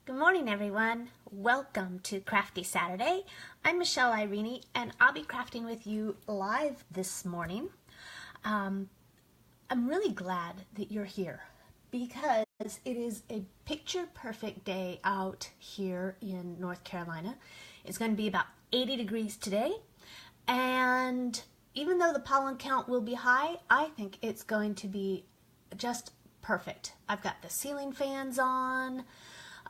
Good morning, everyone. Welcome to Crafty Saturday. I'm Michelle Irene, and I'll be crafting with you live this morning. I'm really glad that you're here because it is a picture-perfect day out here in North Carolina. It's going to be about 80 degrees today, and even though the pollen count will be high, I think it's going to be just perfect. I've got the ceiling fans on.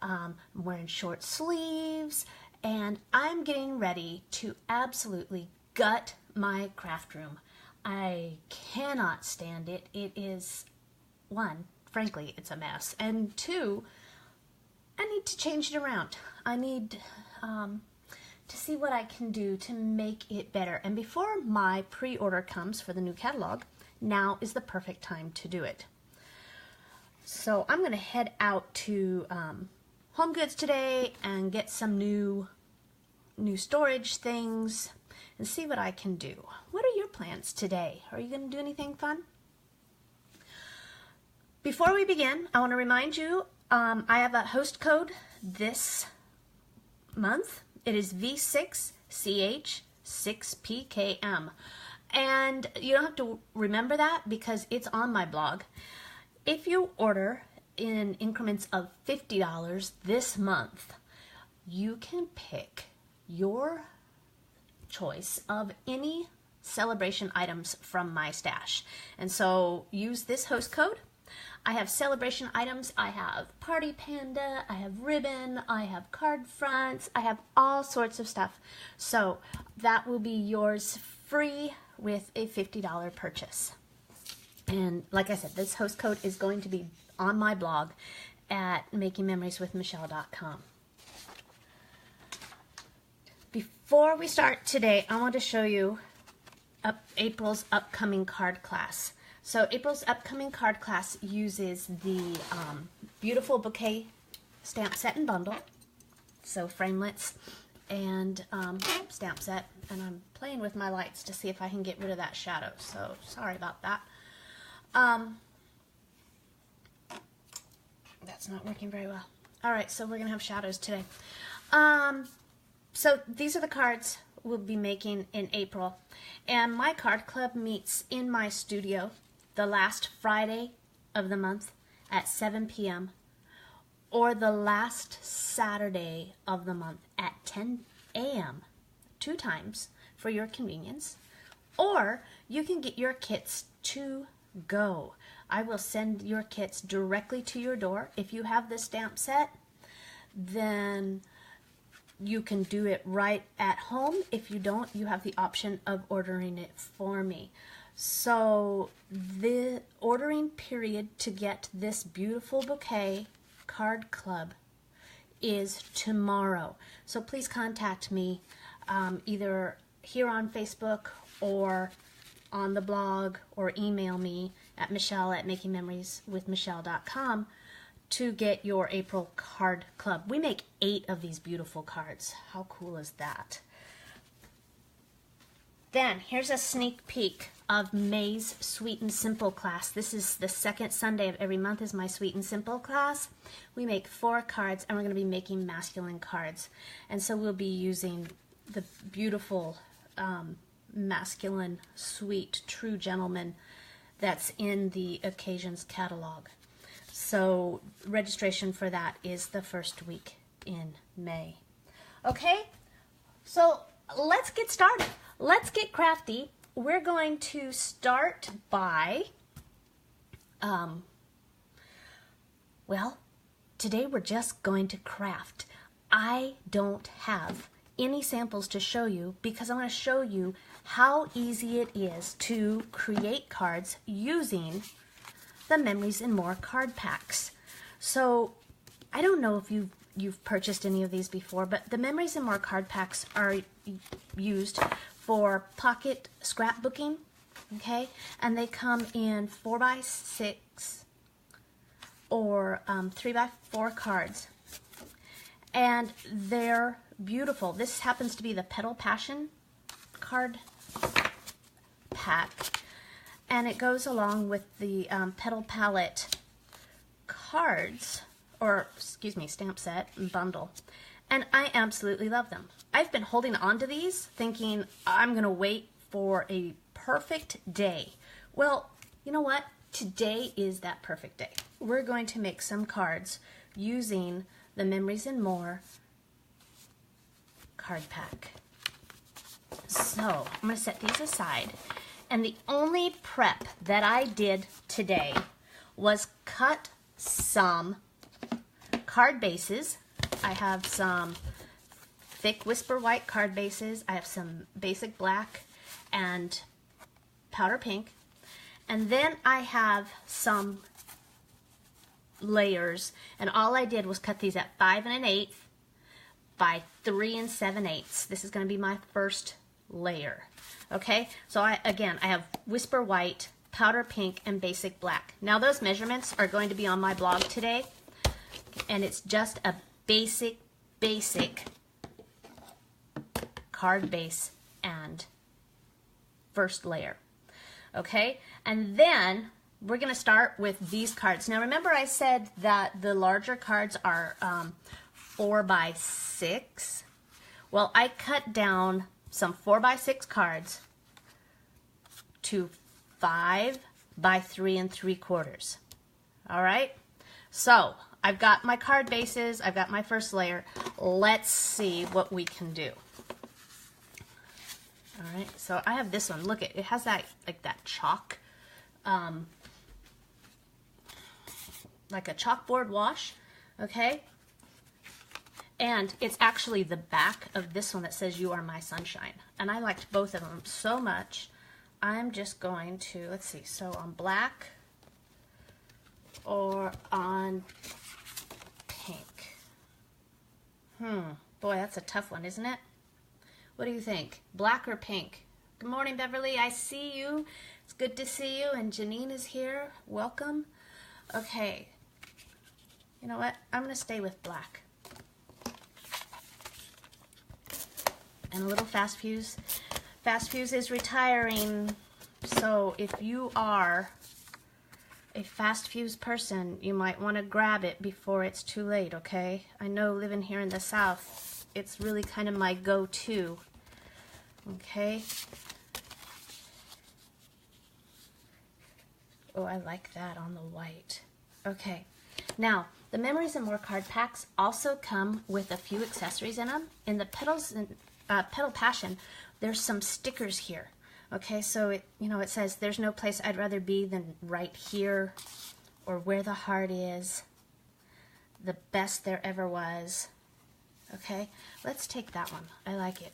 I'm wearing short sleeves, and I'm getting ready to absolutely gut my craft room. I cannot stand it. It is, one, frankly, it's a mess, and two, I need to change it around. I need to see what I can do to make it better. And before my pre-order comes for the new catalog, now is the perfect time to do it. So I'm going to head out to Home Goods today and get some new storage things and see what I can do. What are your plans today? Are you going to do anything fun? Before we begin, I want to remind you I have a host code this month. It is V6CH6PKM. And you don't have to remember that because it's on my blog. If you order in increments of $50 this month, you can pick your choice of any celebration items from my stash. And so use this host code. I have celebration items. I have party panda, I have ribbon, I have card fronts, I have all sorts of stuff. So that will be yours free with a $50 purchase. And like I said, this host code is going to be on my blog at makingmemorieswithmichelle.com. Before we start today, I want to show you April's upcoming card class. So April's upcoming card class uses the beautiful bouquet stamp set and bundle. So framelits and stamp set. And I'm playing with my lights to see if I can get rid of that shadow. So sorry about that. That's not working very well. Alright, so we're going to have shadows today. So these are the cards we'll be making in April. And my card club meets in my studio the last Friday of the month at 7 p.m. or the last Saturday of the month at 10 a.m. 2 times for your convenience. Or you can get your kits to go. I will send your kits directly to your door. If you have the stamp set, then you can do it right at home. If you don't, you have the option of ordering it for me. So the ordering period to get this beautiful bouquet card club is tomorrow. So please contact me either here on Facebook or on the blog, or email me at michelle@makingmemorieswithmichelle.com to get your April card club. We make 8 of these beautiful cards. How cool is that? Then here's a sneak peek of May's Sweet and Simple class. This is the second Sunday of every month is my Sweet and Simple class. We make 4 cards, and we're going to be making masculine cards. And so we'll be using the beautiful masculine, sweet, true gentleman that's in the Occasions catalog. So registration for that is the first week in May. Okay, so let's get started. Let's get crafty. We're going to start by, well, today we're just going to craft. I don't have any samples to show you because I want to show you how easy it is to create cards using the Memories and More card packs. So I don't know if you've purchased any of these before, but the Memories and More card packs are used for pocket scrapbooking, okay? And they come in 4x6 or 3x4 cards. And they're beautiful. This happens to be the Petal Passion card pack, and it goes along with the Petal Palette cards or excuse me, stamp set and bundle. And I absolutely love them. I've been holding on to these thinking I'm gonna wait for a perfect day. Well, you know what? Today is that perfect day. We're going to make some cards using the Memories and More card pack. So I'm going to set these aside. And the only prep that I did today was cut some card bases. I have some thick Whisper White card bases. I have some basic black and powder pink. And then I have some layers. And all I did was cut these at 5 1/8 by 3 7/8. This is going to be my first layer. Okay, so I have Whisper White, powder pink, and basic black. Now those measurements are going to be on my blog today, and it's just a basic card base and first layer. Okay, and then we're going to start with these cards. Now remember I said that the larger cards are 4 by 6. Well, I cut down some 4 by 6 cards to 5 by 3 3/4. All right, so I've got my card bases, I've got my first layer. Let's see what we can do. All right, so I have this one. Look, it has that, like that chalk, like a chalkboard wash, okay? And it's actually the back of this one that says "You Are My Sunshine." And I liked both of them so much. I'm just going to, let's see, so on black or on pink. Boy, that's a tough one, isn't it? What do you think? Black or pink? Good morning, Beverly. I see you. It's good to see you. And Janine is here. Welcome. Okay. You know what? I'm going to stay with black. And a little Fast Fuse. Fast Fuse is retiring. So if you are a Fast Fuse person, you might want to grab it before it's too late, okay? I know living here in the South, it's really kind of my go-to. Okay? Oh, I like that on the white. Okay. Now, the Memories and More card packs also come with a few accessories in them. In the Petal Passion, there's some stickers here. Okay, so it says, "There's no place I'd rather be than right here," or "Where the heart is," "The best there ever was." Okay, let's take that one. I like it.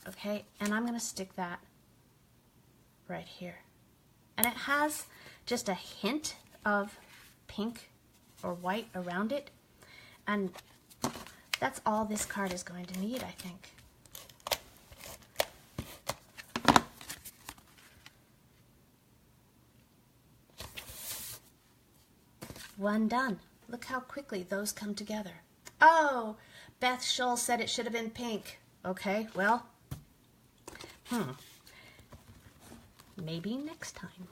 Okay, and I'm going to stick that right here. And it has just a hint of pink or white around it. And that's all this card is going to need, I think. One done. Look how quickly those come together. Oh, Beth Scholl said it should have been pink. Okay, well, maybe next time.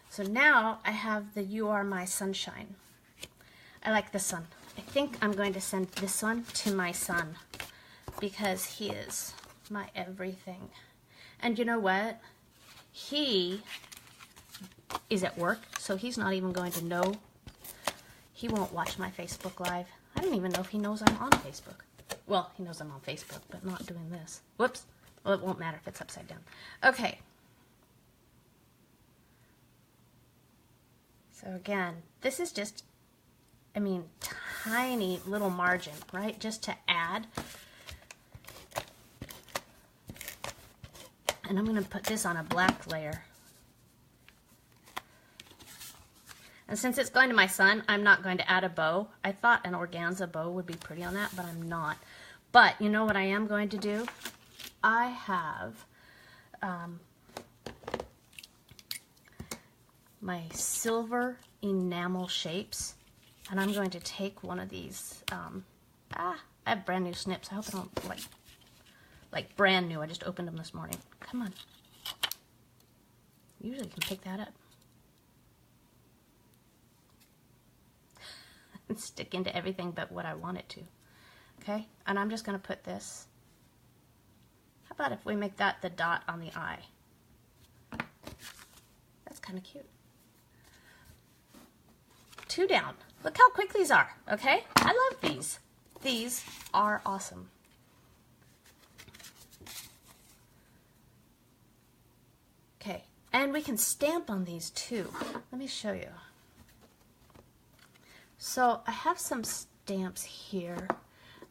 So now I have the "You Are My Sunshine." I like this one. I think I'm going to send this one to my son because he is my everything. And you know what? He is at work, so he's not even going to know. He won't watch my Facebook Live. I don't even know if he knows I'm on Facebook. Well, he knows I'm on Facebook, but not doing this. Whoops. Well, it won't matter if it's upside down. Okay. So again, this is just, I mean, tiny little margin, right? Just to add. And I'm going to put this on a black layer. And since it's going to my son, I'm not going to add a bow. I thought an organza bow would be pretty on that, but I'm not. But you know what I am going to do? I have my silver enamel shapes, and I'm going to take one of these. I have brand new snips. I hope I don't like brand new. I just opened them this morning. Come on. Usually you can pick that up. stick into everything but what I want it to. Okay, and I'm just going to put this. How about if we make that the dot on the eye? That's kind of cute. 2 down. Look how quick these are, okay? I love these. These are awesome. Okay, and we can stamp on these too. Let me show you. So I have some stamps here,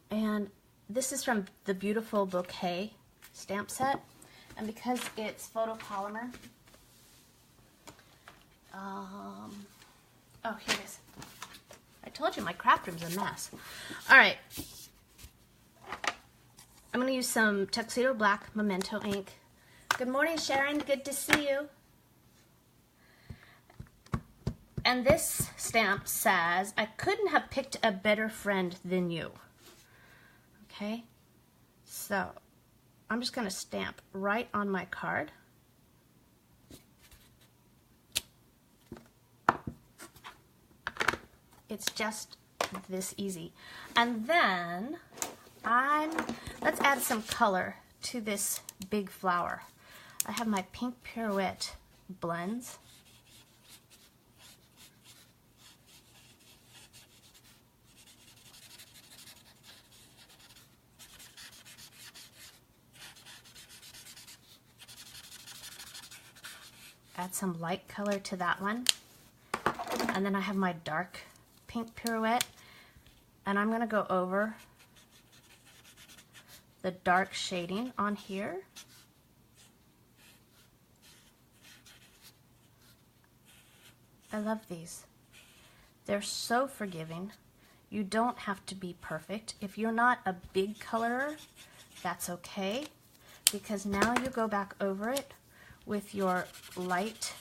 and this is from the Beautiful Bouquet stamp set, and because it's photopolymer, oh, here it is. I told you my craft room's a mess. All right, I'm going to use some Tuxedo Black Memento ink. Good morning, Sharon. Good to see you. And this stamp says, I couldn't have picked a better friend than you. Okay, so I'm just going to stamp right on my card. It's just this easy. And then let's add some color to this big flower. I have my Pink Pirouette blends. Add some light color to that one. And then I have my dark Pink Pirouette, and I'm going to go over the dark shading on here. I love these. They're so forgiving. You don't have to be perfect. If you're not a big colorer, that's okay, because now you go back over it with your light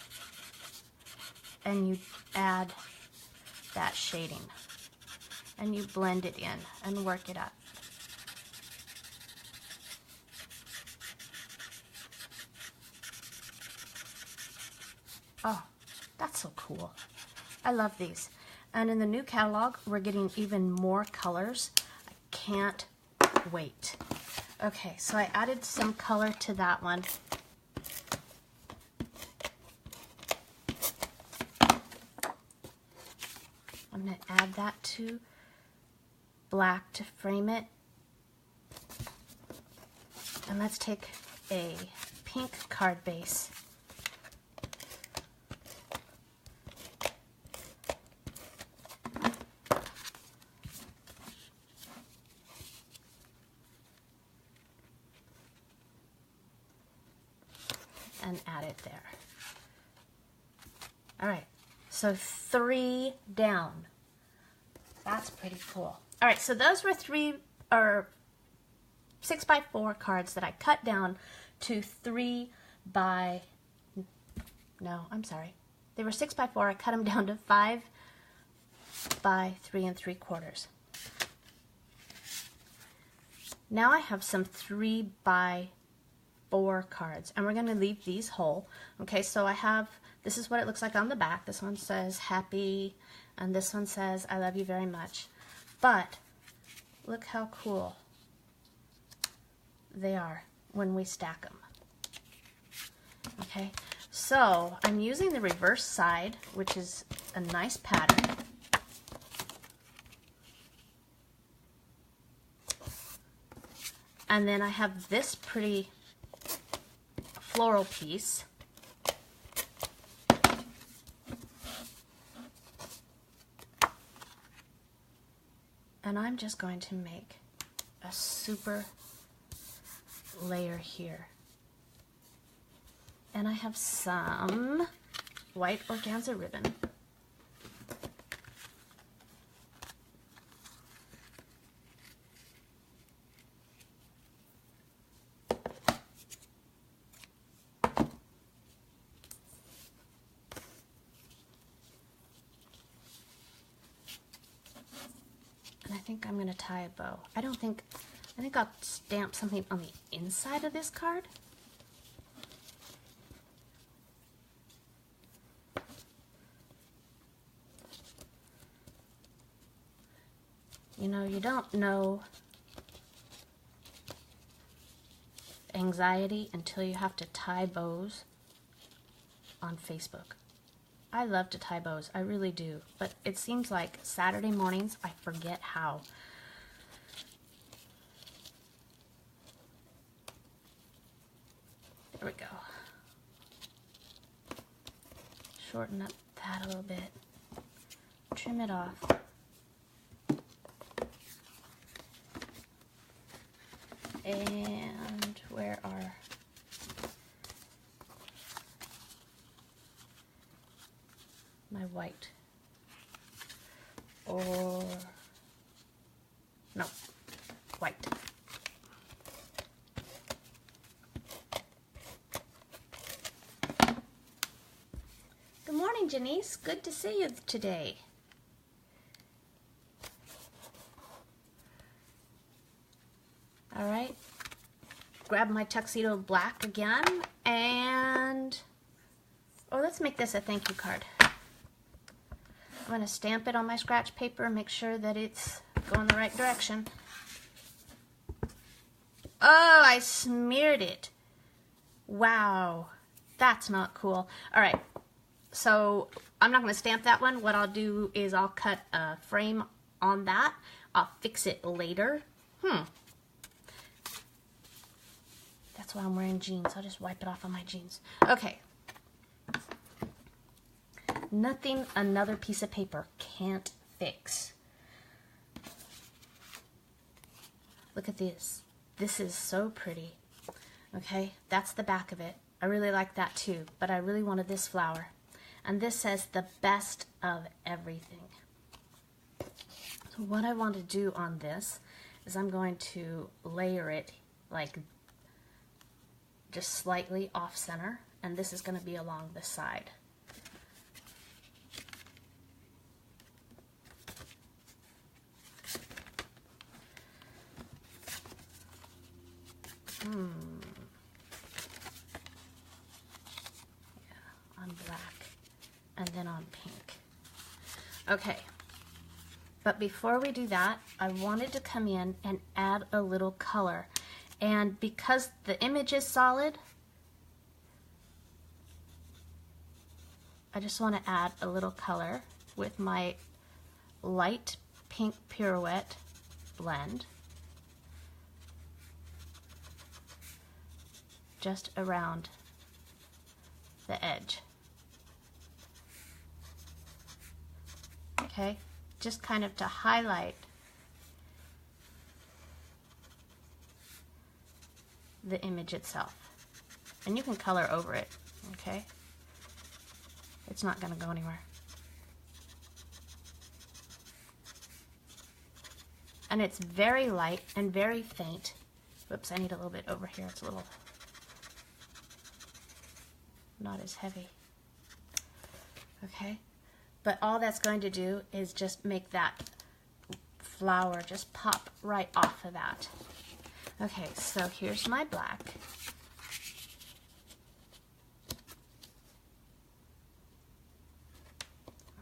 and you add that shading and you blend it in and work it up. Oh, that's so cool. I love these. And in the new catalog, we're getting even more colors. I can't wait. Okay, so I added some color to that one. I'm going to add that to black to frame it. And let's take a pink card base. And add it there. All right, so 3 down. That's pretty cool. All right, so those were 6x4 cards that I cut down to 3 by, no, I'm sorry. They were 6x4, I cut them down to 5 by 3 3/4. Now I have some 3 by 4 cards, and we're going to leave these whole. Okay, so I have, this is what it looks like on the back. This one says happy, and this one says I love you very much. But look how cool they are when we stack them. Okay, so I'm using the reverse side, which is a nice pattern. And then I have this pretty floral piece. And I'm just going to make a super layer here. And I have some white organza ribbon. And I think I'm going to tie a bow. I think I'll stamp something on the inside of this card. You know, you don't know anxiety until you have to tie bows on Facebook. I love to tie bows, I really do, but it seems like Saturday mornings I forget how. There we go. Shorten up that a little bit. Trim it off. And where are my white? Or no, white. Good morning, Janice. Good to see you today. All right, grab my tuxedo black again, and oh, let's make this a thank you card. I'm going to stamp it on my scratch paper, make sure that it's going the right direction. Oh, I smeared it. Wow, that's not cool. All right, so I'm not going to stamp that one. What I'll do is I'll cut a frame on that. I'll fix it later. That's why I'm wearing jeans. I'll just wipe it off on my jeans. Okay. Nothing another piece of paper can't fix. Look at this. This is so pretty. Okay, that's the back of it. I really like that too, but I really wanted this flower. And this says the best of everything. So what I want to do on this is I'm going to layer it like just slightly off center, and this is going to be along the side. Yeah, on black and then on pink. Okay, but before we do that, I wanted to come in and add a little color. And because the image is solid, I just want to add a little color with my light pink pirouette blend just around the edge. Okay, just kind of to highlight the image itself. And you can color over it, okay? It's not going to go anywhere. And it's very light and very faint. Whoops, I need a little bit over here. It's a little not as heavy. Okay? But all that's going to do is just make that flower just pop right off of that. Okay, so here's my black.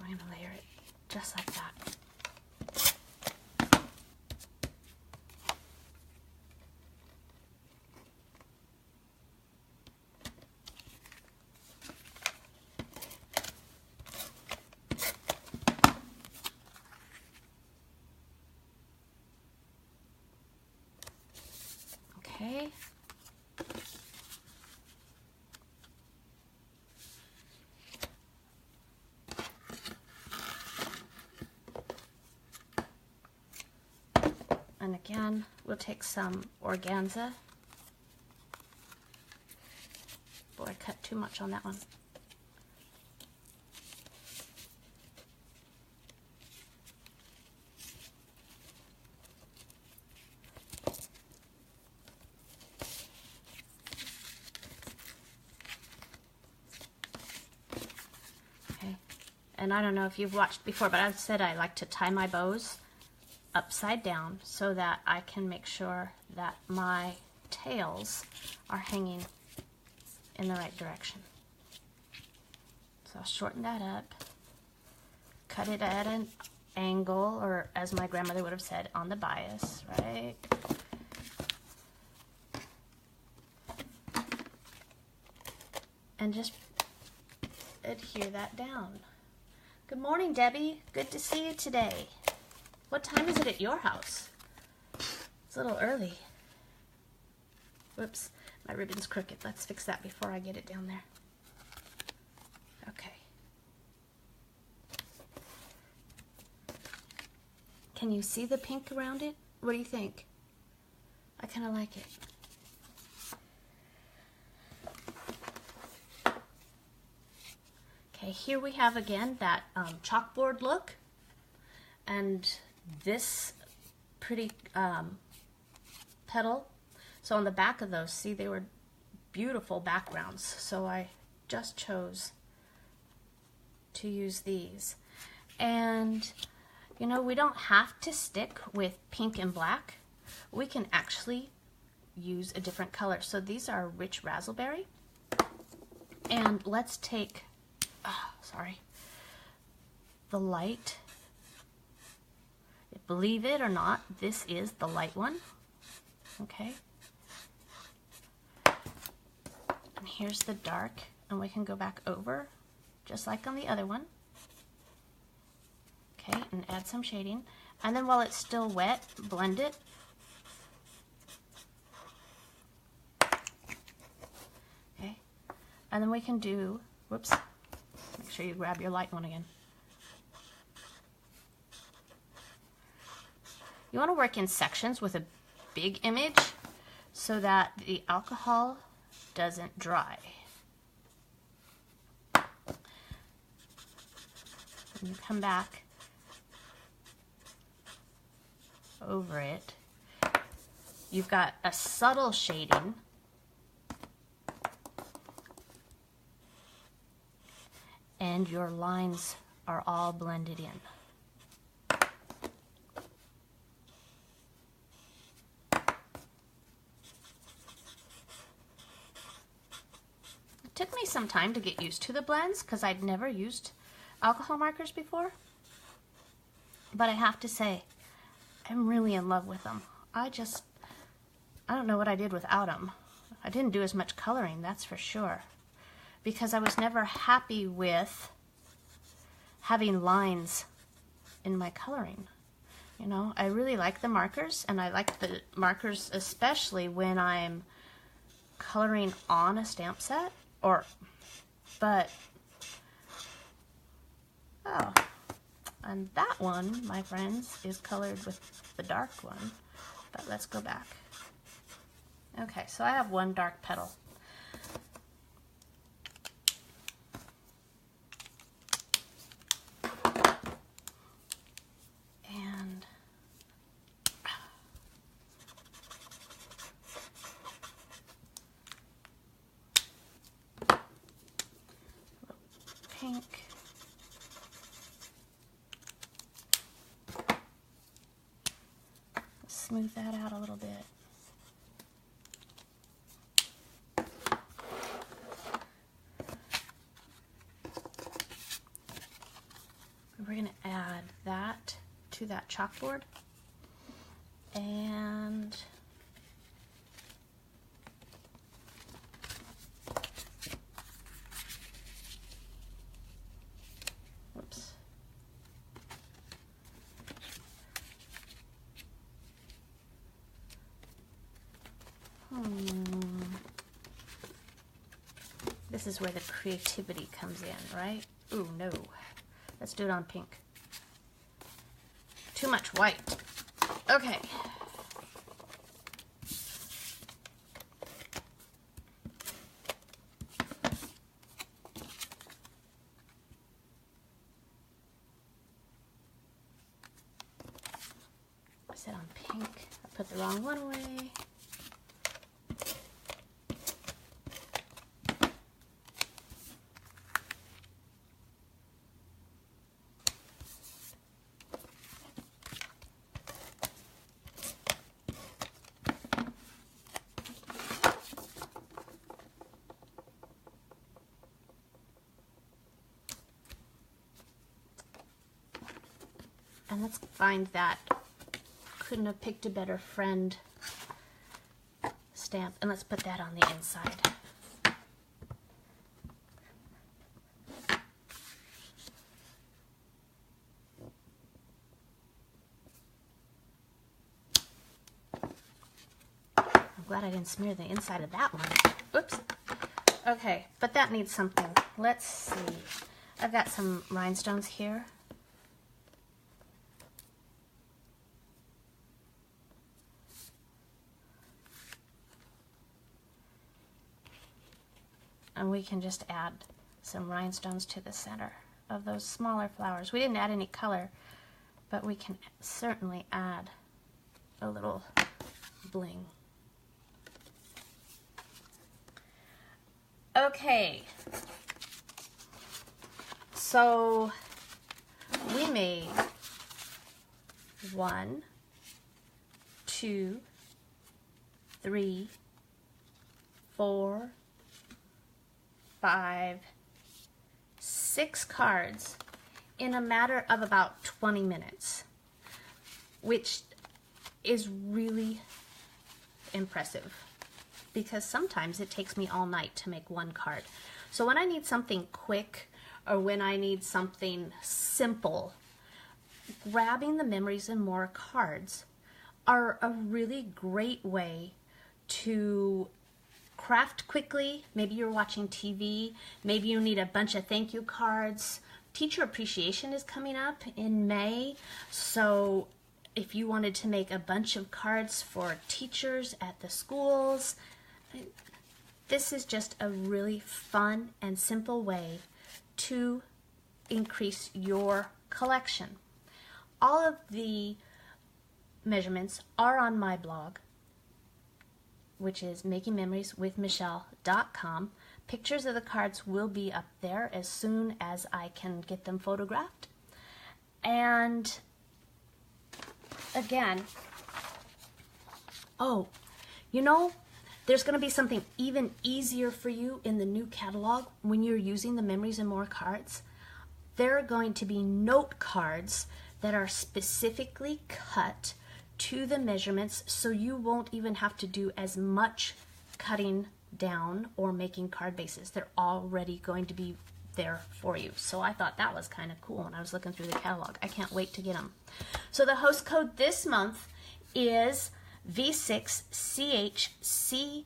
I'm going to layer it just like that. Okay. And again, we'll take some organza. Boy, I cut too much on that one. And I don't know if you've watched before, but I've said I like to tie my bows upside down so that I can make sure that my tails are hanging in the right direction. So I'll shorten that up, cut it at an angle, or as my grandmother would have said, on the bias, right? And just adhere that down. Good morning, Debbie. Good to see you today. What time is it at your house? It's a little early. Whoops, my ribbon's crooked. Let's fix that before I get it down there. Okay. Can you see the pink around it? What do you think? I kind of like it. Okay, here we have again that chalkboard look, and this pretty petal. So on the back of those, see, they were beautiful backgrounds, so I just chose to use these. And you know, we don't have to stick with pink and black. We can actually use a different color. So these are rich raspberry, and let's take the light. Believe it or not, this is the light one. Okay. And here's the dark, and we can go back over just like on the other one. Okay, and add some shading. And then while it's still wet, blend it. Okay. And then we can do, whoops, make sure you grab your light one again. You want to work in sections with a big image so that the alcohol doesn't dry. When you come back over it, you've got a subtle shading and your lines are all blended in. It took me some time to get used to the blends because I'd never used alcohol markers before, but I have to say I'm really in love with them. I don't know what I did without them. I didn't do as much coloring, that's for sure, because I was never happy with having lines in my coloring. You know, I really like the markers, and I like the markers especially when I'm coloring on a stamp set, but and that one, my friends, is colored with the dark one. But let's go back. Okay, so I have one dark petal. And pink. Smooth that out a little bit. We're going to add that to that chalkboard, and whoops. This is where the creativity comes in, right? Ooh, no. Let's do it on pink. Too much white. Okay. I said on pink. I put the wrong one away. And let's find that couldn't have picked a better friend stamp, and let's put that on the inside. I'm glad I didn't smear the inside of that one. Oops. Okay, but that needs something. Let's see. I've got some rhinestones here. And we can just add some rhinestones to the center of those smaller flowers. We didn't add any color, but we can certainly add a little bling. Okay, so we made 1, 2, 3, 4, 5, 6 cards in a matter of about 20 minutes, which is really impressive because sometimes it takes me all night to make one card. So when I need something quick or when I need something simple, grabbing the Memories and More cards are a really great way to craft quickly. Maybe you're watching TV, maybe you need a bunch of thank you cards. Teacher Appreciation is coming up in May, so if you wanted to make a bunch of cards for teachers at the schools, this is just a really fun and simple way to increase your collection. All of the measurements are on my blog, which is makingmemorieswithmichelle.com. Pictures of the cards will be up there as soon as I can get them photographed. And again, oh, you know, there's going to be something even easier for you in the new catalog when you're using the Memories and More cards. There are going to be note cards that are specifically cut to the measurements, so you won't even have to do as much cutting down or making card bases. They're already going to be there for you. So I thought that was kind of cool when I was looking through the catalog. I can't wait to get them. So the host code this month is V6CHC.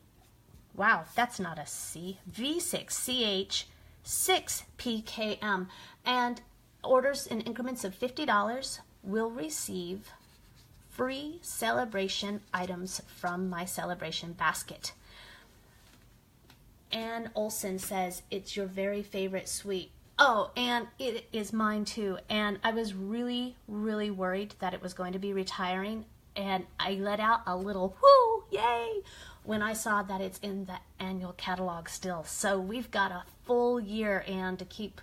Wow, that's not a C. V6CH6PKM. And orders in increments of $50 will receive free celebration items from my celebration basket. Ann Olson says it's your very favorite sweet. Oh, and it is mine too. And I was really, really worried that it was going to be retiring, and I let out a little whoo, yay, when I saw that it's in the annual catalog still. So we've got a full year, and to keep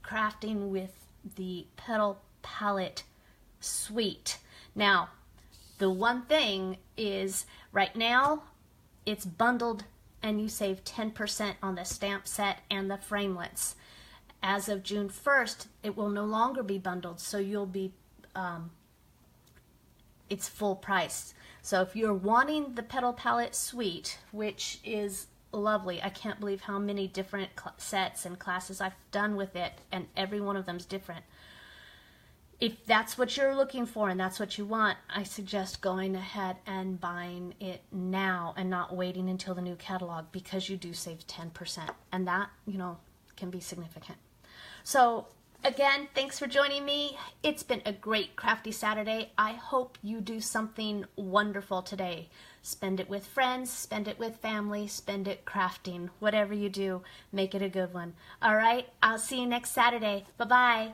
crafting with the Petal palette suite. Now, the one thing is right now it's bundled and you save 10% on the stamp set and the framelits. As of June 1st, it will no longer be bundled, so you'll be, it's full price. So if you're wanting the Petal palette suite, which is lovely, I can't believe how many different sets and classes I've done with it, and every one of them's different. If that's what you're looking for and that's what you want, I suggest going ahead and buying it now and not waiting until the new catalog, because you do save 10%, and that, you know, can be significant. So again, thanks for joining me. It's been a great Crafty Saturday. I hope you do something wonderful today. Spend it with friends, spend it with family, spend it crafting. Whatever you do, make it a good one. All right, I'll see you next Saturday. Bye-bye.